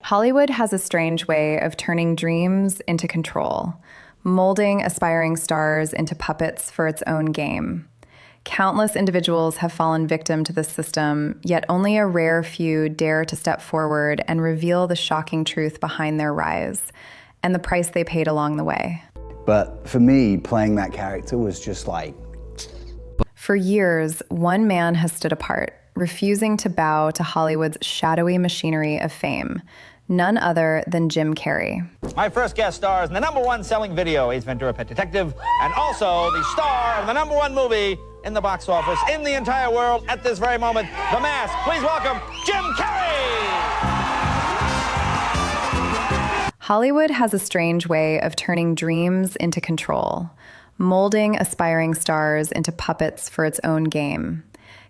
Hollywood has a strange way of turning dreams into control, molding aspiring stars into puppets for its own game. Countless individuals have fallen victim to this system, yet only a rare few dare to step forward and reveal the shocking truth behind their rise and the price they paid along the way. But for me, playing that character was just like... For years, one man has stood apart, refusing to bow to Hollywood's shadowy machinery of fame. None other than Jim Carrey. My first guest stars in the #1 selling video, Ace Ventura, Pet Detective, and also the star of the #1 movie in the box office in the entire world at this very moment, The Mask. Please welcome Jim Carrey! Hollywood has a strange way of turning dreams into control, molding aspiring stars into puppets for its own game.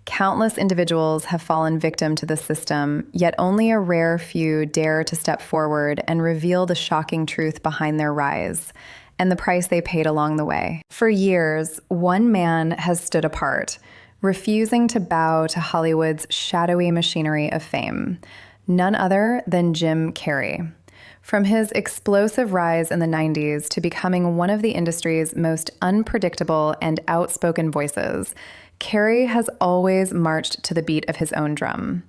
Countless individuals have fallen victim to this system, yet only a rare few dare to step forward and reveal the shocking truth behind their rise and the price they paid along the way. For years, one man has stood apart, refusing to bow to Hollywood's shadowy machinery of fame. None other than Jim Carrey. From his explosive rise in the 90s to becoming one of the industry's most unpredictable and outspoken voices, Carrey has always marched to the beat of his own drum.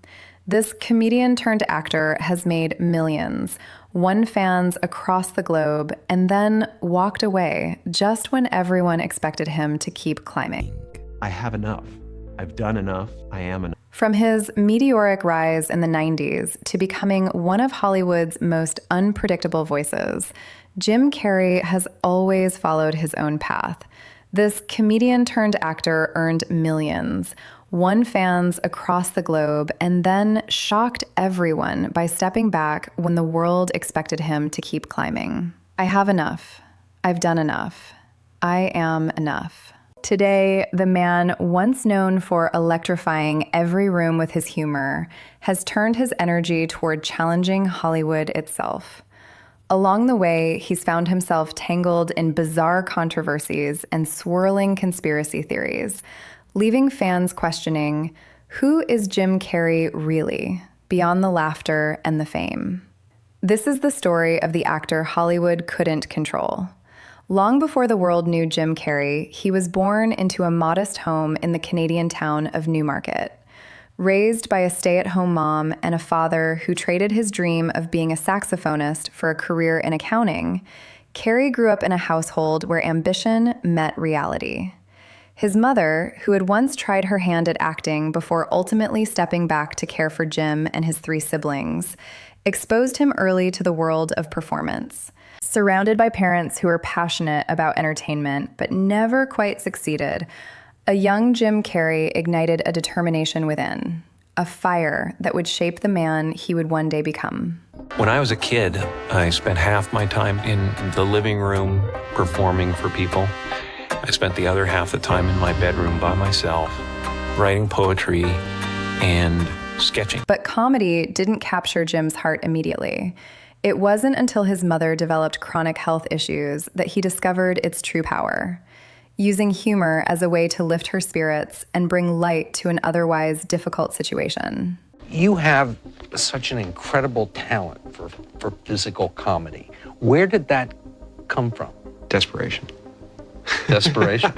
This comedian-turned-actor has made millions, won fans across the globe, and then walked away just when everyone expected him to keep climbing. I have enough. I've done enough. I am enough. From his meteoric rise in the 90s to becoming one of Hollywood's most unpredictable voices, Jim Carrey has always followed his own path. This comedian-turned-actor earned millions, won fans across the globe, and then shocked everyone by stepping back when the world expected him to keep climbing. I have enough. I've done enough. I am enough. Today, the man once known for electrifying every room with his humor has turned his energy toward challenging Hollywood itself. Along the way, he's found himself tangled in bizarre controversies and swirling conspiracy theories, leaving fans questioning, who is Jim Carrey really, beyond the laughter and the fame? This is the story of the actor Hollywood couldn't control. Long before the world knew Jim Carrey, he was born into a modest home in the Canadian town of Newmarket. Raised by a stay-at-home mom and a father who traded his dream of being a saxophonist for a career in accounting, Carrey grew up in a household where ambition met reality. His mother, who had once tried her hand at acting before ultimately stepping back to care for Jim and his 3 siblings, exposed him early to the world of performance. Surrounded by parents who were passionate about entertainment but never quite succeeded, a young Jim Carrey ignited a determination within, a fire that would shape the man he would one day become. When I was a kid, I spent half my time in the living room performing for people. I spent the other half the time in my bedroom by myself, writing poetry and sketching. But comedy didn't capture Jim's heart immediately. It wasn't until his mother developed chronic health issues that he discovered its true power. Using humor as a way to lift her spirits and bring light to an otherwise difficult situation. You have such an incredible talent for physical comedy. Where did that come from? Desperation. Desperation?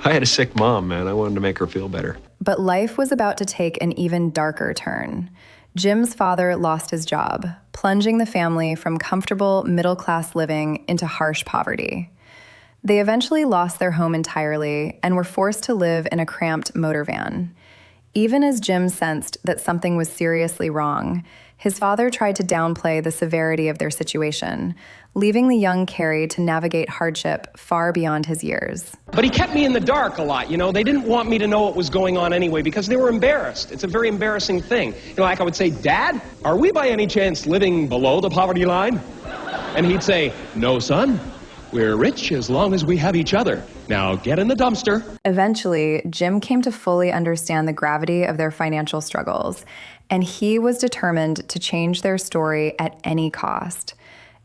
I had a sick mom, man. I wanted to make her feel better. But life was about to take an even darker turn. Jim's father lost his job, plunging the family from comfortable middle-class living into harsh poverty. They eventually lost their home entirely and were forced to live in a cramped motor van. Even as Jim sensed that something was seriously wrong, his father tried to downplay the severity of their situation, leaving the young Carrey to navigate hardship far beyond his years. But he kept me in the dark a lot, you know. They didn't want me to know what was going on anyway because they were embarrassed. It's a very embarrassing thing. You know, like I would say, Dad, are we by any chance living below the poverty line? And he'd say, no, son. We're rich as long as we have each other. Now get in the dumpster. Eventually, Jim came to fully understand the gravity of their financial struggles, and he was determined to change their story at any cost.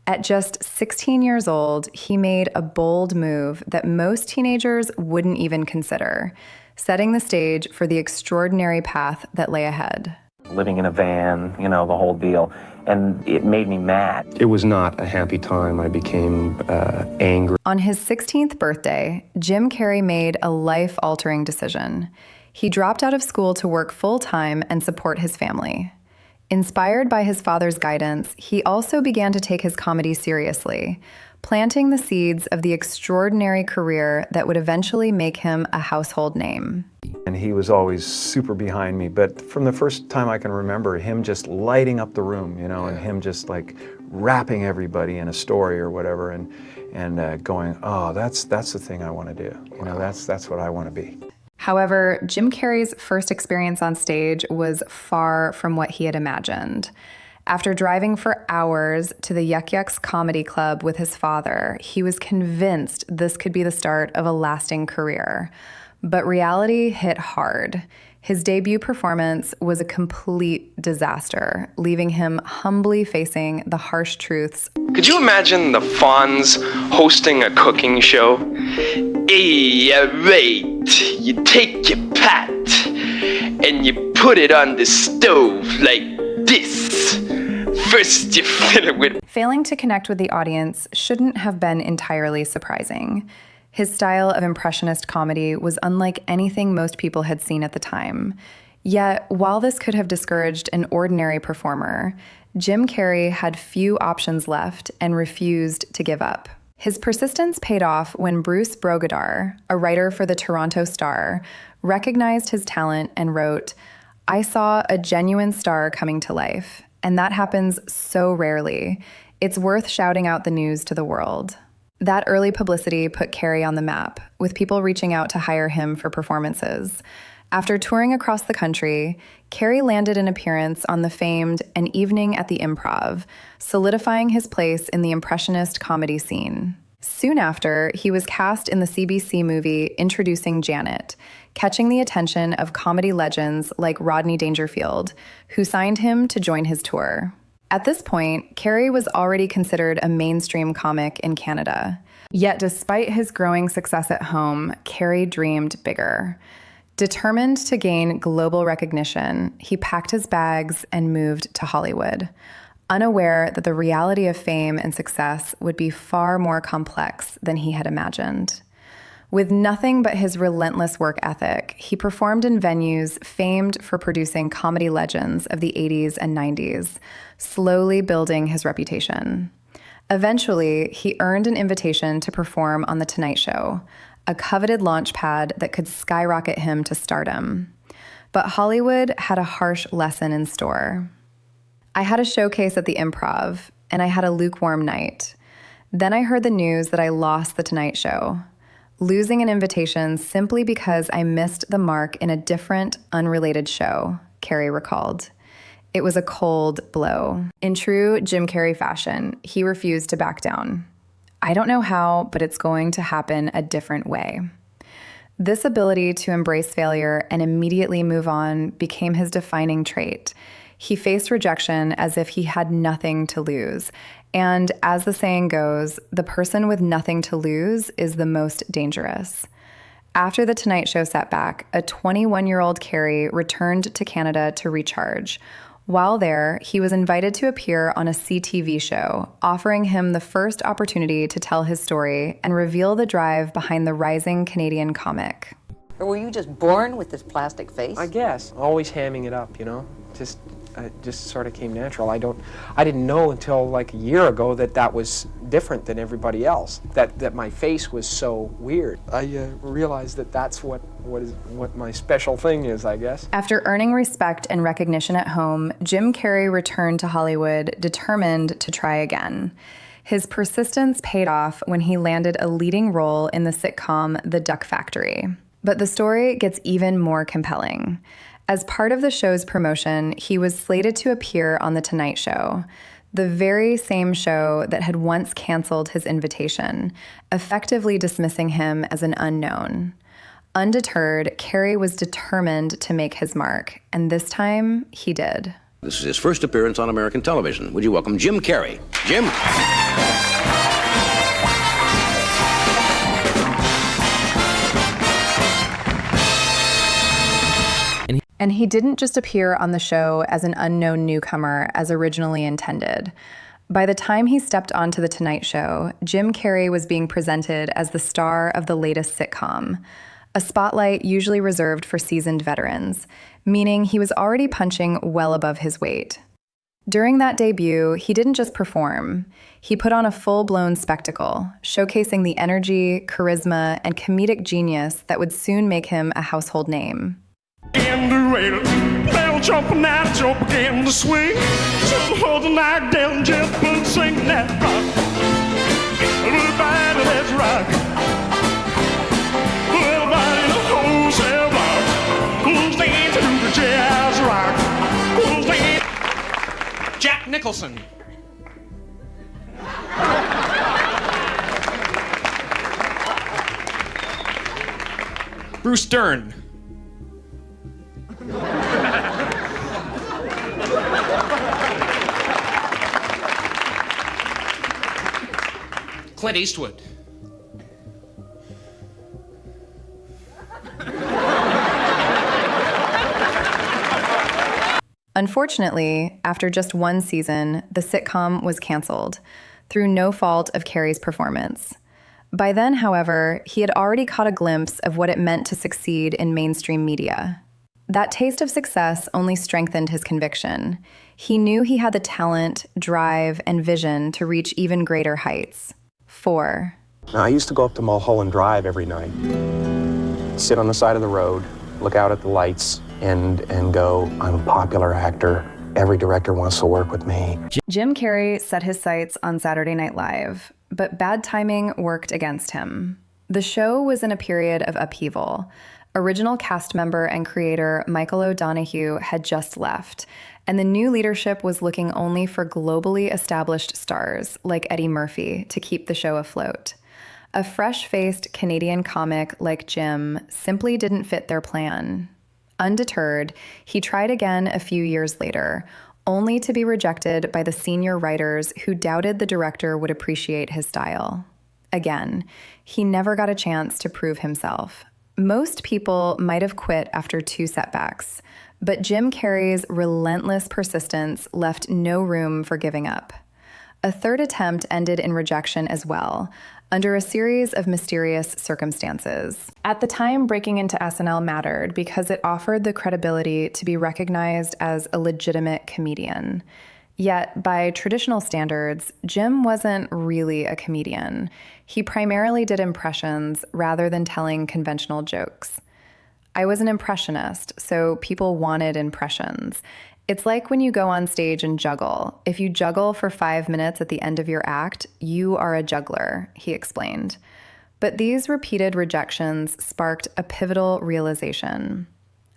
At just 16 years old, he made a bold move that most teenagers wouldn't even consider, setting the stage for the extraordinary path that lay ahead. living in a van, you know, the whole deal. And it made me mad. It was not a happy time. I became angry. On his 16th birthday, Jim Carrey made a life-altering decision. He dropped out of school to work full-time and support his family. Inspired by his father's guidance, he also began to take his comedy seriously, planting the seeds of the extraordinary career that would eventually make him a household name. And he was always super behind me, but from the first time I can remember, him just lighting up the room, you know, and him just like wrapping everybody in a story or whatever, and going, oh, that's the thing I want to do. You know, that's what I want to be. However, Jim Carrey's first experience on stage was far from what he had imagined. After driving for hours to the Yuck Yucks Comedy Club with his father, he was convinced this could be the start of a lasting career. But reality hit hard. His debut performance was a complete disaster, leaving him humbly facing the harsh truths. Could you imagine the Fonz hosting a cooking show? Hey, right. You take your pot and you put it on the stove like this. First you fill it with... Failing to connect with the audience shouldn't have been entirely surprising. His style of impressionist comedy was unlike anything most people had seen at the time. Yet, while this could have discouraged an ordinary performer, Jim Carrey had few options left and refused to give up. His persistence paid off when Bruce Brogadar, a writer for the Toronto Star, recognized his talent and wrote, "I saw a genuine star coming to life, and that happens so rarely. It's worth shouting out the news to the world." That early publicity put Carrey on the map, with people reaching out to hire him for performances. After touring across the country, Carrey landed an appearance on the famed An Evening at the Improv, solidifying his place in the impressionist comedy scene. Soon after, he was cast in the CBC movie Introducing Janet, catching the attention of comedy legends like Rodney Dangerfield, who signed him to join his tour. At this point, Carrey was already considered a mainstream comic in Canada. Yet despite his growing success at home, Carrey dreamed bigger. Determined to gain global recognition, he packed his bags and moved to Hollywood, unaware that the reality of fame and success would be far more complex than he had imagined. With nothing but his relentless work ethic, he performed in venues famed for producing comedy legends of the 80s and 90s, slowly building his reputation. Eventually, he earned an invitation to perform on The Tonight Show, a coveted launchpad that could skyrocket him to stardom. But Hollywood had a harsh lesson in store. I had a showcase at the Improv, and I had a lukewarm night. Then I heard the news that I lost The Tonight Show, losing an invitation simply because I missed the mark in a different, unrelated show, Carrey recalled. It was a cold blow. In true Jim Carrey fashion, he refused to back down. I don't know how, but it's going to happen a different way. This ability to embrace failure and immediately move on became his defining trait. He faced rejection as if he had nothing to lose. And as the saying goes, the person with nothing to lose is the most dangerous. After the Tonight Show setback, a 21-year-old Carrey returned to Canada to recharge. While there, he was invited to appear on a CTV show, offering him the first opportunity to tell his story and reveal the drive behind the rising Canadian comic. Or were you just born with this plastic face? I guess. Always hamming it up, you know? Just sort of came natural. I didn't know until like a year ago that was different than everybody else. That my face was so weird. I realized that's what my special thing is, I guess. After earning respect and recognition at home, Jim Carrey returned to Hollywood, determined to try again. His persistence paid off when he landed a leading role in the sitcom The Duck Factory. But the story gets even more compelling. As part of the show's promotion, he was slated to appear on The Tonight Show, the very same show that had once canceled his invitation, effectively dismissing him as an unknown. Undeterred, Carrey was determined to make his mark, and this time he did. This is his first appearance on American television. Would you welcome Jim Carrey? Jim? And he didn't just appear on the show as an unknown newcomer as originally intended. By the time he stepped onto The Tonight Show, Jim Carrey was being presented as the star of the latest sitcom, a spotlight usually reserved for seasoned veterans, meaning he was already punching well above his weight. During that debut, he didn't just perform. He put on a full-blown spectacle, showcasing the energy, charisma, and comedic genius that would soon make him a household name. They'll jump and that jump again to swing. So hold the night down, jump and sing that rock. Everybody, let's rock. Everybody in the wholesale block. Who's dancing to the jazz rock? Who's dancing? Jack Nicholson. Bruce Dern. Clint Eastwood. Unfortunately, after just one season, the sitcom was canceled, through no fault of Carrey's performance. By then, however, he had already caught a glimpse of what it meant to succeed in mainstream media. That taste of success only strengthened his conviction. He knew he had the talent, drive, and vision to reach even greater heights. 4. Now, I used to go up to Mulholland Drive every night, sit on the side of the road, look out at the lights, and go, I'm a popular actor. Every director wants to work with me. Jim Carrey set his sights on Saturday Night Live, but bad timing worked against him. The show was in a period of upheaval. Original cast member and creator Michael O'Donoghue had just left, and the new leadership was looking only for globally established stars like Eddie Murphy to keep the show afloat. A fresh-faced Canadian comic like Jim simply didn't fit their plan. Undeterred, he tried again a few years later, only to be rejected by the senior writers who doubted the director would appreciate his style. Again, he never got a chance to prove himself. Most people might have quit after 2 setbacks, but Jim Carrey's relentless persistence left no room for giving up. A 3rd attempt ended in rejection as well, under a series of mysterious circumstances. At the time, breaking into SNL mattered because it offered the credibility to be recognized as a legitimate comedian. Yet, by traditional standards, Jim wasn't really a comedian. He primarily did impressions rather than telling conventional jokes. I was an impressionist, so people wanted impressions. It's like when you go on stage and juggle. If you juggle for 5 minutes at the end of your act, you are a juggler, he explained. But these repeated rejections sparked a pivotal realization.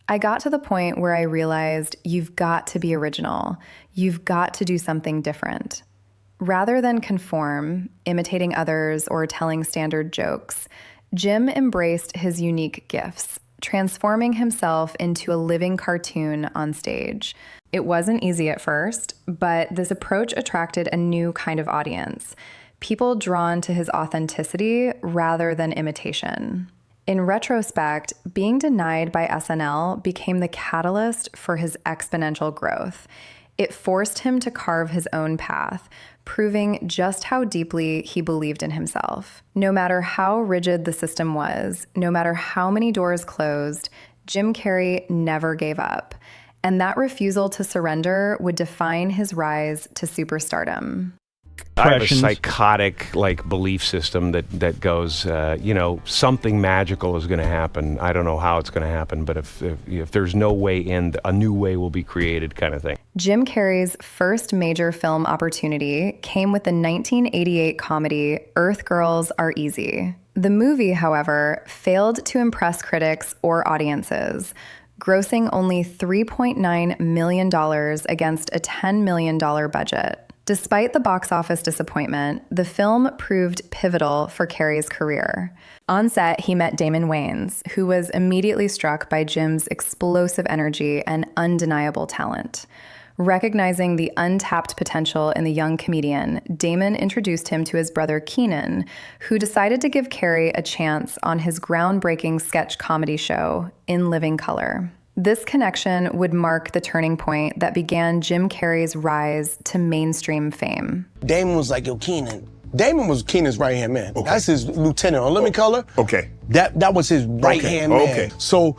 I got to the point where I realized you've got to be original. You've got to do something different. Rather than conform, imitating others, or telling standard jokes, Jim embraced his unique gifts, transforming himself into a living cartoon on stage. It wasn't easy at first, but this approach attracted a new kind of audience, people drawn to his authenticity rather than imitation. In retrospect, being denied by SNL became the catalyst for his exponential growth. It forced him to carve his own path, proving just how deeply he believed in himself. No matter how rigid the system was, no matter how many doors closed, Jim Carrey never gave up. And that refusal to surrender would define his rise to superstardom. I have a psychotic belief system that goes, something magical is going to happen. I don't know how it's going to happen, but if there's no way in, a new way will be created, kind of thing. Jim Carrey's first major film opportunity came with the 1988 comedy Earth Girls Are Easy. The movie, however, failed to impress critics or audiences, grossing only $3.9 million against a $10 million budget. Despite the box office disappointment, the film proved pivotal for Carrey's career. On set, he met Damon Wayans, who was immediately struck by Jim's explosive energy and undeniable talent. Recognizing the untapped potential in the young comedian, Damon introduced him to his brother Keenan, who decided to give Carrey a chance on his groundbreaking sketch comedy show, In Living Color. This connection would mark the turning point that began Jim Carrey's rise to mainstream fame. Damon was like, yo, Keenan. Damon was Keenan's right-hand man. Okay. That's his lieutenant on Living Color. Okay. That was his right-hand man. Okay. So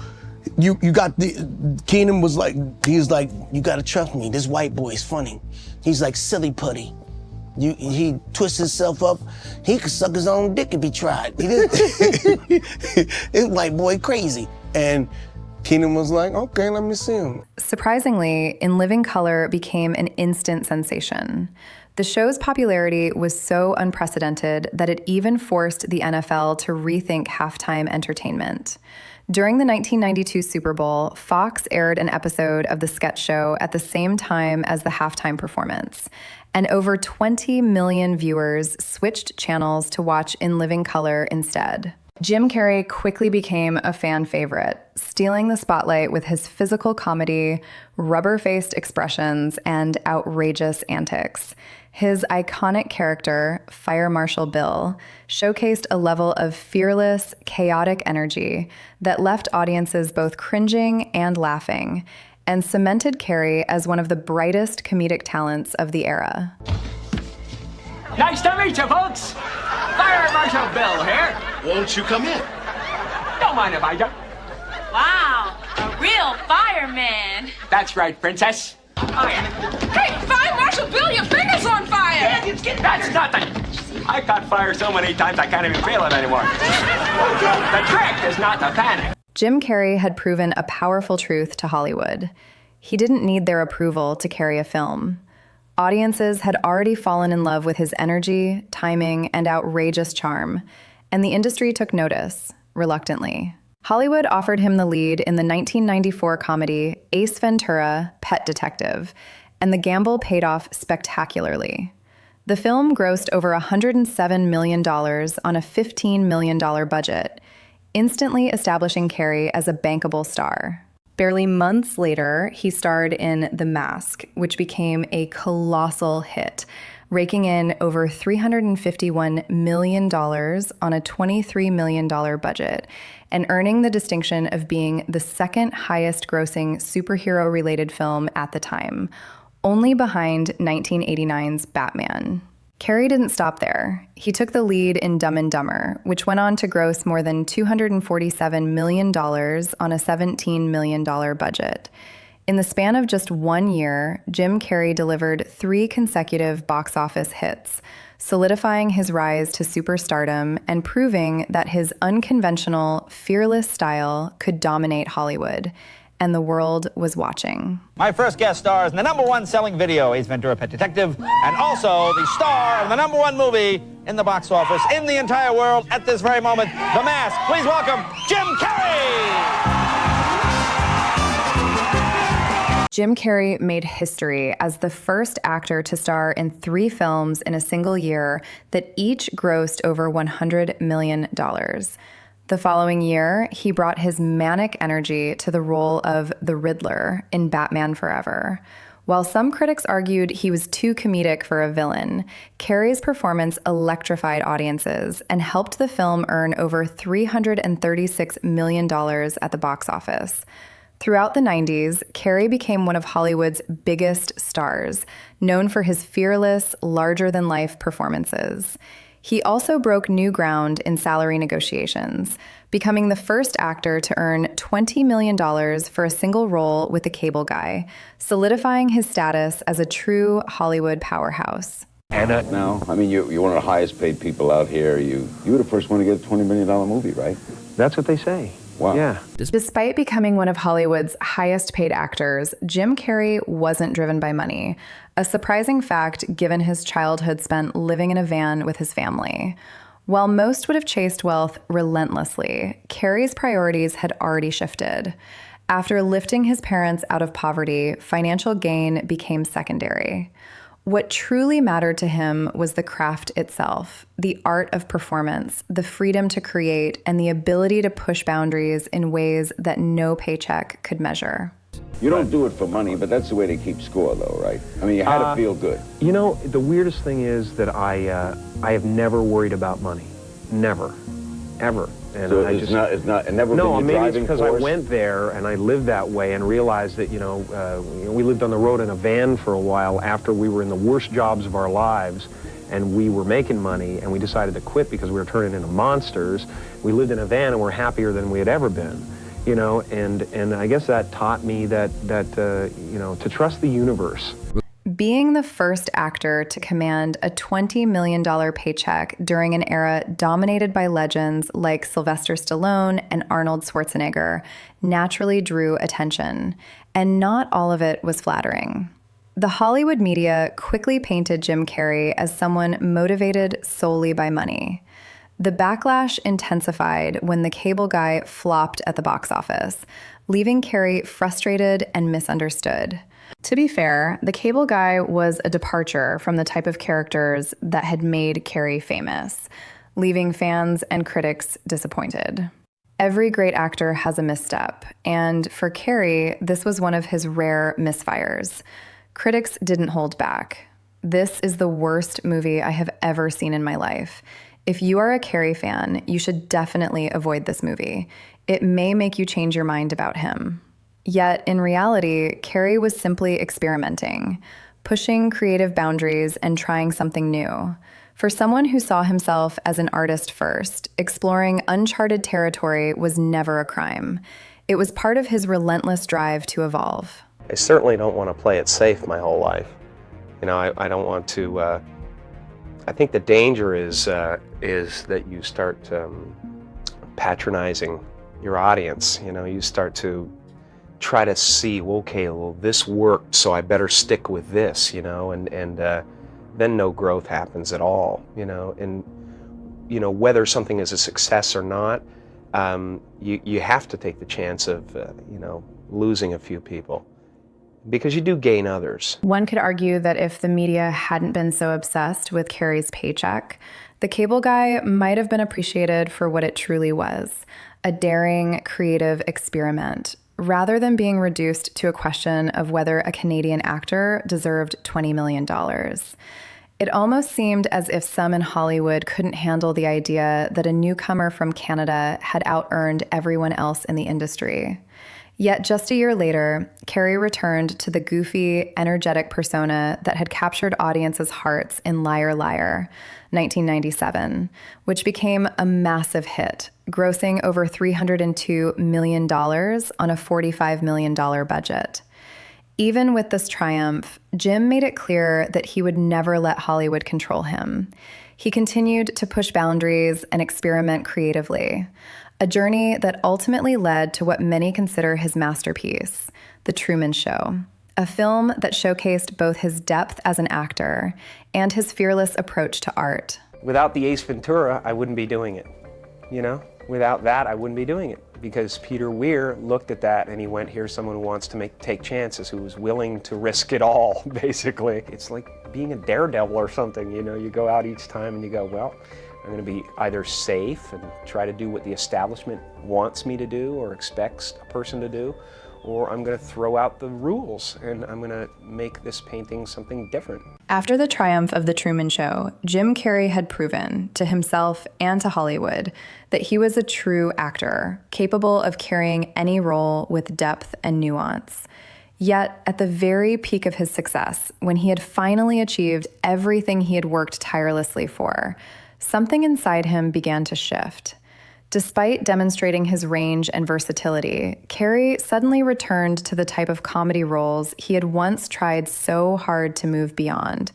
you got Keenan was like, he's like, you gotta trust me, this white boy is funny. He's like silly putty. He twists himself up. He could suck his own dick if he tried. This white boy crazy. And Keenan was like, okay, let me see him. Surprisingly, In Living Color became an instant sensation. The show's popularity was so unprecedented that it even forced the NFL to rethink halftime entertainment. During the 1992 Super Bowl, Fox aired an episode of the sketch show at the same time as the halftime performance, and over 20 million viewers switched channels to watch In Living Color instead. Jim Carrey quickly became a fan favorite, stealing the spotlight with his physical comedy, rubber-faced expressions, and outrageous antics. His iconic character, Fire Marshal Bill, showcased a level of fearless, chaotic energy that left audiences both cringing and laughing, and cemented Carrey as one of the brightest comedic talents of the era. Nice to meet you, folks. Fire Marshal Bill here. Won't you come in? Don't mind if I do. Wow, a real fireman. That's right, princess. Oh, yeah. Hey, Fire Marshal Bill, your finger's on fire. That's nothing. I caught fire so many times I can't even feel it anymore. The trick is not to panic. Jim Carrey had proven a powerful truth to Hollywood. He didn't need their approval to carry a film. Audiences had already fallen in love with his energy, timing, and outrageous charm, and the industry took notice, reluctantly. Hollywood offered him the lead in the 1994 comedy Ace Ventura, Pet Detective, and the gamble paid off spectacularly. The film grossed over $107 million on a $15 million budget, instantly establishing Carrey as a bankable star. Barely months later, he starred in The Mask, which became a colossal hit, raking in over $351 million on a $23 million budget, and earning the distinction of being the second highest grossing superhero-related film at the time, only behind 1989's Batman. Carrey didn't stop there. He took the lead in Dumb and Dumber, which went on to gross more than $247 million on a $17 million budget. In the span of just 1 year, Jim Carrey delivered 3 consecutive box office hits, solidifying his rise to superstardom and proving that his unconventional, fearless style could dominate Hollywood. And the world was watching. My first guest stars in the #1 selling video, Ace Ventura, Pet Detective, and also the star of the #1 movie in the box office in the entire world at this very moment, The Mask. Please welcome Jim Carrey! Jim Carrey made history as the first actor to star in 3 films in a single year that each grossed over $100 million. The following year, he brought his manic energy to the role of the Riddler in Batman Forever. While some critics argued he was too comedic for a villain, Carrey's performance electrified audiences and helped the film earn over $336 million at the box office. Throughout the 90s, Carrey became one of Hollywood's biggest stars, known for his fearless, larger-than-life performances. He also broke new ground in salary negotiations, becoming the first actor to earn $20 million for a single role with the cable guy, solidifying his status as a true Hollywood powerhouse. Anna, now, I mean, you're one of the highest paid people out here. You were the first one to get a $20 million movie, right? That's what they say. Wow. Yeah. Despite becoming one of Hollywood's highest paid actors, Jim Carrey wasn't driven by money, a surprising fact given his childhood spent living in a van with his family. While most would have chased wealth relentlessly, Carrey's priorities had already shifted. After lifting his parents out of poverty, financial gain became secondary. What truly mattered to him was the craft itself, the art of performance, the freedom to create, and the ability to push boundaries in ways that no paycheck could measure. You don't do it for money, but that's the way they keep score, though, right? I mean, you had to feel good. You know, the weirdest thing is that I have never worried about money. Never. Ever. So I it's not never no, been your maybe it's driving because force? I went there and I lived that way and realized that, we lived on the road in a van for a while after we were in the worst jobs of our lives, and we were making money, and we decided to quit because we were turning into monsters. We lived in a van and we're happier than we had ever been, and I guess that taught me that to trust the universe. Being the first actor to command a $20 million paycheck during an era dominated by legends like Sylvester Stallone and Arnold Schwarzenegger naturally drew attention, and not all of it was flattering. The Hollywood media quickly painted Jim Carrey as someone motivated solely by money. The backlash intensified when The Cable Guy flopped at the box office, leaving Carrey frustrated and misunderstood. To be fair, The Cable Guy was a departure from the type of characters that had made Carrey famous, leaving fans and critics disappointed. Every great actor has a misstep, and for Carrey, this was one of his rare misfires. Critics didn't hold back. This is the worst movie I have ever seen in my life. If you are a Carrey fan, you should definitely avoid this movie. It may make you change your mind about him. Yet, in reality, Carrey was simply experimenting, pushing creative boundaries and trying something new. For someone who saw himself as an artist first, exploring uncharted territory was never a crime. It was part of his relentless drive to evolve. I certainly don't want to play it safe my whole life. I don't want to. I think the danger is that you start patronizing your audience. You start to try to see, okay, well, this worked, so I better stick with this, and then no growth happens at all, and whether something is a success or not, you have to take the chance of losing a few people, because you do gain others. One could argue that if the media hadn't been so obsessed with Carrey's paycheck, The Cable Guy might have been appreciated for what it truly was, a daring, creative experiment, rather than being reduced to a question of whether a Canadian actor deserved $20 million. It almost seemed as if some in Hollywood couldn't handle the idea that a newcomer from Canada had out-earned everyone else in the industry. Yet just a year later, Carrey returned to the goofy, energetic persona that had captured audiences' hearts in Liar Liar, 1997, which became a massive hit, grossing over $302 million on a $45 million budget. Even with this triumph, Jim made it clear that he would never let Hollywood control him. He continued to push boundaries and experiment creatively, a journey that ultimately led to what many consider his masterpiece, The Truman Show, a film that showcased both his depth as an actor and his fearless approach to art. Without the Ace Ventura, I wouldn't be doing it. Without that, I wouldn't be doing it, because Peter Weir looked at that and he went, here's someone who wants to take chances, who is willing to risk it all, basically. It's like being a daredevil or something, you go out each time and you go, well, I'm going to be either safe and try to do what the establishment wants me to do or expects a person to do, or I'm going to throw out the rules and I'm going to make this painting something different. After the triumph of The Truman Show, Jim Carrey had proven to himself and to Hollywood that he was a true actor, capable of carrying any role with depth and nuance. Yet, at the very peak of his success, when he had finally achieved everything he had worked tirelessly for, something inside him began to shift. Despite demonstrating his range and versatility, Carrey suddenly returned to the type of comedy roles he had once tried so hard to move beyond.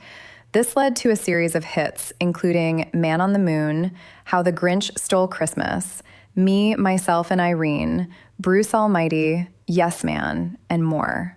This led to a series of hits, including Man on the Moon, How the Grinch Stole Christmas, Me, Myself, and Irene, Bruce Almighty, Yes Man, and more.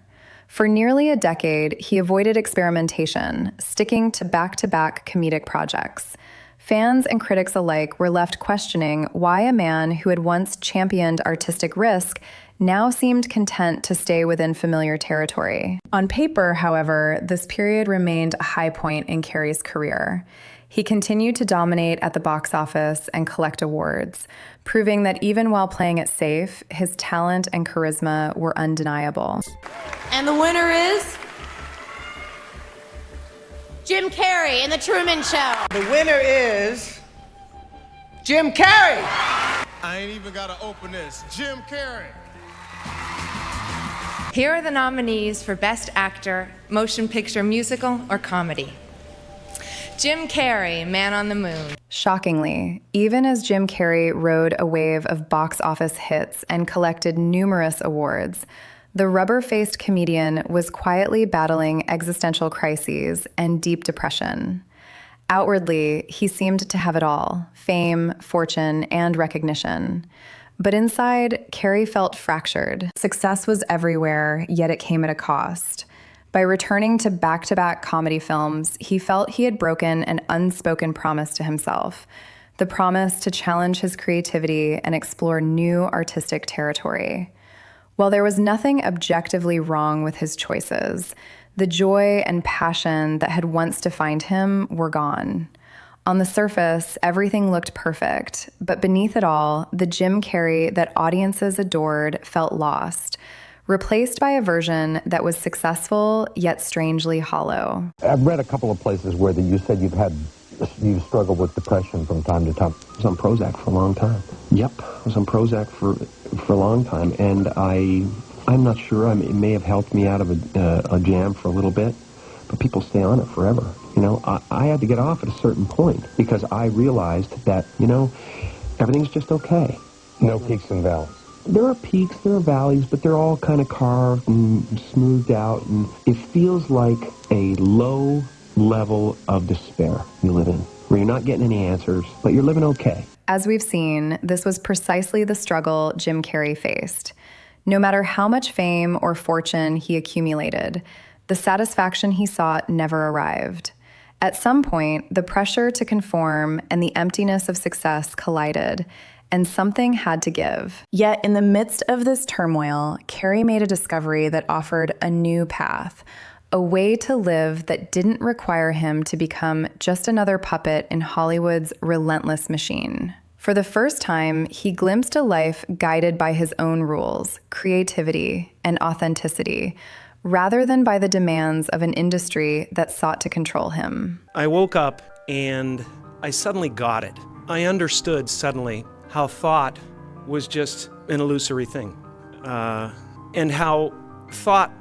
For nearly a decade, he avoided experimentation, sticking to back-to-back comedic projects. Fans and critics alike were left questioning why a man who had once championed artistic risk now seemed content to stay within familiar territory. On paper, however, this period remained a high point in Carrey's career. He continued to dominate at the box office and collect awards, proving that even while playing it safe, his talent and charisma were undeniable. And the winner is Jim Carrey in The Truman Show. The winner is Jim Carrey. I ain't even got to open this. Jim Carrey. Here are the nominees for Best Actor, Motion Picture Musical, or Comedy. Jim Carrey, Man on the Moon. Shockingly, even as Jim Carrey rode a wave of box office hits and collected numerous awards, the rubber-faced comedian was quietly battling existential crises and deep depression. Outwardly, he seemed to have it all: fame, fortune, and recognition. But inside, Carrey felt fractured. Success was everywhere, yet it came at a cost. By returning to back-to-back comedy films, he felt he had broken an unspoken promise to himself, the promise to challenge his creativity and explore new artistic territory. While there was nothing objectively wrong with his choices, the joy and passion that had once defined him were gone. On the surface, everything looked perfect, but beneath it all, the Jim Carrey that audiences adored felt lost, replaced by a version that was successful yet strangely hollow. I've read a couple of places where you said you've struggled with depression from time to time. I was on Prozac for a long time. Yep, I was on Prozac for a long time, and I'm not sure. It may have helped me out of a jam for a little bit, but people stay on it forever. You know, I had to get off at a certain point because I realized that, you know, everything's just okay. No peaks and valleys. There are peaks, there are valleys, but they're all kind of carved and smoothed out, and it feels like a low level of despair you live in, where you're not getting any answers, but you're living okay. As we've seen, this was precisely the struggle Jim Carrey faced. No matter how much fame or fortune he accumulated, the satisfaction he sought never arrived. At some point, the pressure to conform and the emptiness of success collided, and something had to give. Yet, in the midst of this turmoil, Carrey made a discovery that offered a new path, a way to live that didn't require him to become just another puppet in Hollywood's relentless machine. For the first time, he glimpsed a life guided by his own rules, creativity, and authenticity, rather than by the demands of an industry that sought to control him. I woke up and I suddenly got it. I understood suddenly how thought was just an illusory thing, and how thought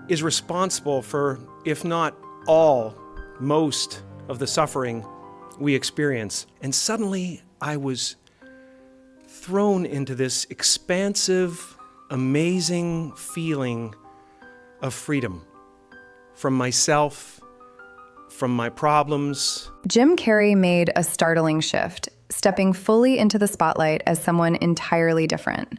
is responsible for, if not all, most of the suffering we experience. And suddenly I was thrown into this expansive, amazing feeling of freedom from myself, from my problems. Jim Carrey made a startling shift, stepping fully into the spotlight as someone entirely different.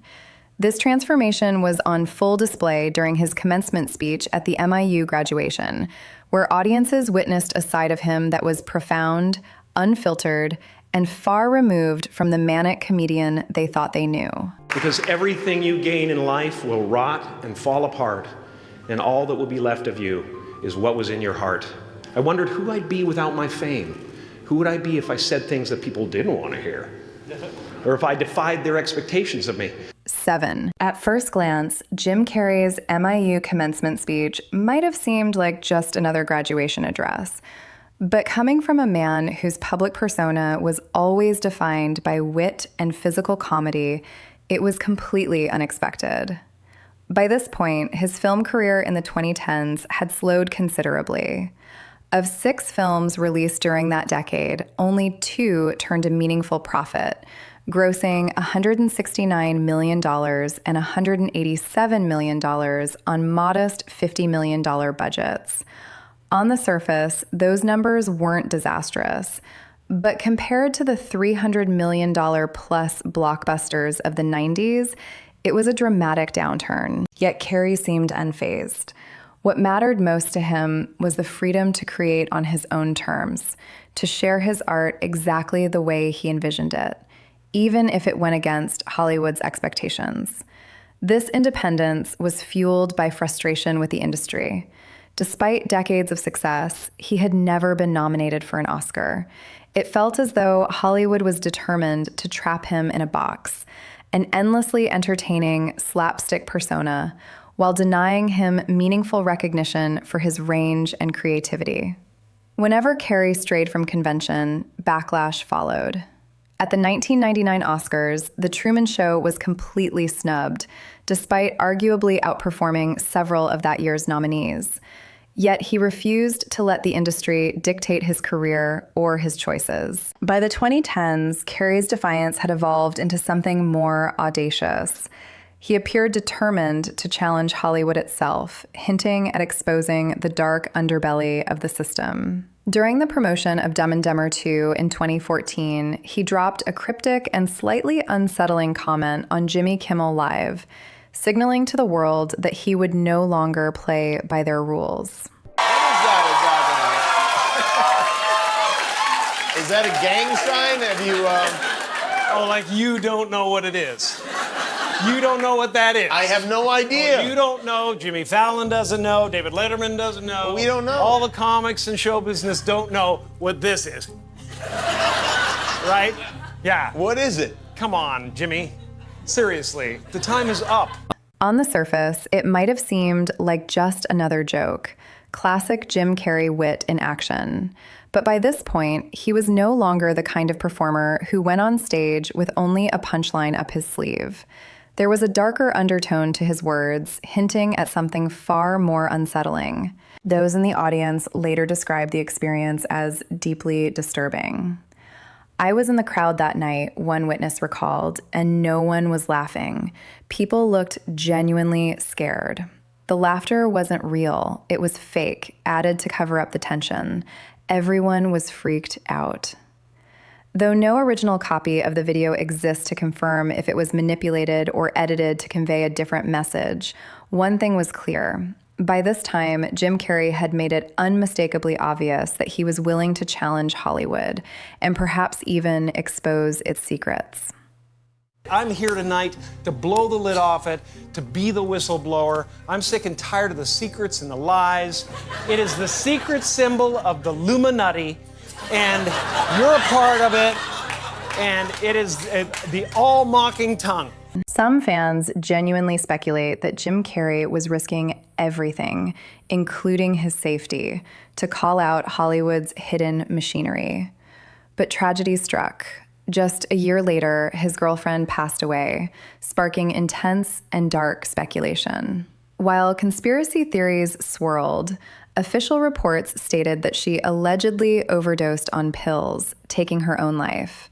This transformation was on full display during his commencement speech at the MIU graduation, where audiences witnessed a side of him that was profound, unfiltered, and far removed from the manic comedian they thought they knew. Because everything you gain in life will rot and fall apart, and all that will be left of you is what was in your heart. I wondered who I'd be without my fame. Who would I be if I said things that people didn't want to hear? Or if I defied their expectations of me? 7. At first glance, Jim Carrey's MIU commencement speech might have seemed like just another graduation address. But coming from a man whose public persona was always defined by wit and physical comedy, it was completely unexpected. By this point, his film career in the 2010s had slowed considerably. Of 6 films released during that decade, only 2 turned a meaningful profit, grossing $169 million and $187 million on modest $50 million budgets. On the surface, those numbers weren't disastrous, but compared to the $300 million plus blockbusters of the 90s, it was a dramatic downturn. Yet Carrey seemed unfazed. What mattered most to him was the freedom to create on his own terms, to share his art exactly the way he envisioned it, even if it went against Hollywood's expectations. This independence was fueled by frustration with the industry. Despite decades of success, he had never been nominated for an Oscar. It felt as though Hollywood was determined to trap him in a box, an endlessly entertaining slapstick persona, while denying him meaningful recognition for his range and creativity. Whenever Carrey strayed from convention, backlash followed. At the 1999 Oscars, The Truman Show was completely snubbed, despite arguably outperforming several of that year's nominees. Yet he refused to let the industry dictate his career or his choices. By the 2010s, Carrey's defiance had evolved into something more audacious. He appeared determined to challenge Hollywood itself, hinting at exposing the dark underbelly of the system. During the promotion of Dumb and Dumber 2 in 2014, he dropped a cryptic and slightly unsettling comment on Jimmy Kimmel Live, signaling to the world that he would no longer play by their rules. Is that a gang sign? Have you, Oh, like you don't know what it is. You don't know what that is. I have no idea. Well, you don't know. Jimmy Fallon doesn't know. David Letterman doesn't know. We don't know. All the comics and show business don't know what this is. Right? Yeah. What is it? Come on, Jimmy. Seriously, the time is up. On the surface, it might have seemed like just another joke. Classic Jim Carrey wit in action. But by this point, he was no longer the kind of performer who went on stage with only a punchline up his sleeve. There was a darker undertone to his words, hinting at something far more unsettling. Those in the audience later described the experience as deeply disturbing. I was in the crowd that night, one witness recalled, and no one was laughing. People looked genuinely scared. The laughter wasn't real. It was fake, added to cover up the tension. Everyone was freaked out. Though no original copy of the video exists to confirm if it was manipulated or edited to convey a different message, one thing was clear. By this time, Jim Carrey had made it unmistakably obvious that he was willing to challenge Hollywood and perhaps even expose its secrets. I'm here tonight to blow the lid off it, to be the whistleblower. I'm sick and tired of the secrets and the lies. It is the secret symbol of the Illuminati, and you're a part of it, and it is the all-mocking tongue. Some fans genuinely speculate that Jim Carrey was risking everything, including his safety, to call out Hollywood's hidden machinery. But tragedy struck. Just a year later, his girlfriend passed away, sparking intense and dark speculation. While conspiracy theories swirled, official reports stated that she allegedly overdosed on pills, taking her own life.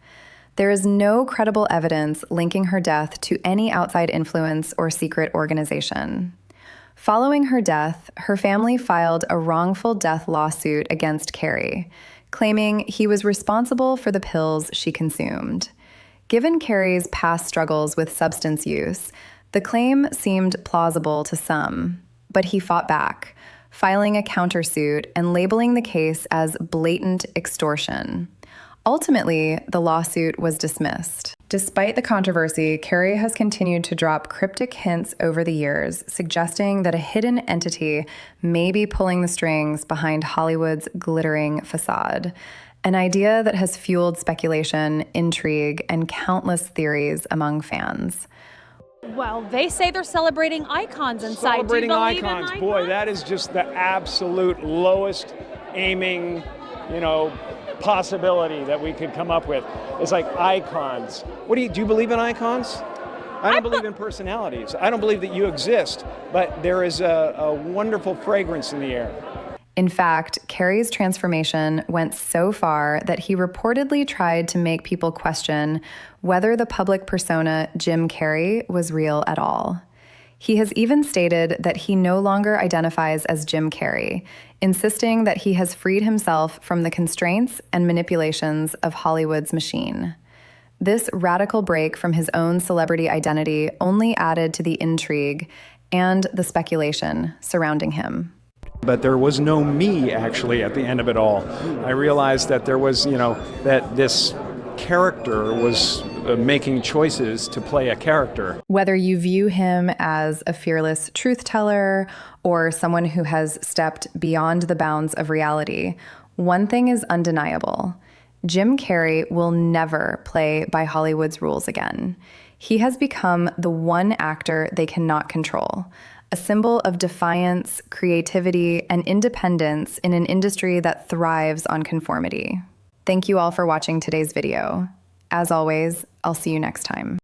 There is no credible evidence linking her death to any outside influence or secret organization. Following her death, her family filed a wrongful death lawsuit against Carrey, claiming he was responsible for the pills she consumed. Given Carrey's past struggles with substance use, the claim seemed plausible to some, but he fought back, filing a countersuit and labeling the case as blatant extortion. Ultimately, the lawsuit was dismissed. Despite the controversy, Carrey has continued to drop cryptic hints over the years, suggesting that a hidden entity may be pulling the strings behind Hollywood's glittering facade, an idea that has fueled speculation, intrigue, and countless theories among fans. Well, they say they're celebrating icons inside. Celebrating Do you believe icons. in Boy, that is just the absolute lowest aiming, possibility that we could come up with. It's like icons. Do you believe in icons? I don't believe in personalities. I don't believe that you exist, but there is a wonderful fragrance in the air. In fact, Carrey's transformation went so far that he reportedly tried to make people question whether the public persona Jim Carrey was real at all. He has even stated that he no longer identifies as Jim Carrey, insisting that he has freed himself from the constraints and manipulations of Hollywood's machine. This radical break from his own celebrity identity only added to the intrigue and the speculation surrounding him. But there was no me, actually, at the end of it all. I realized that there was, that this character was making choices to play a character. Whether you view him as a fearless truth teller or someone who has stepped beyond the bounds of reality, one thing is undeniable. Jim Carrey will never play by Hollywood's rules again. He has become the one actor they cannot control, a symbol of defiance, creativity, and independence in an industry that thrives on conformity. Thank you all for watching today's video. As always, I'll see you next time.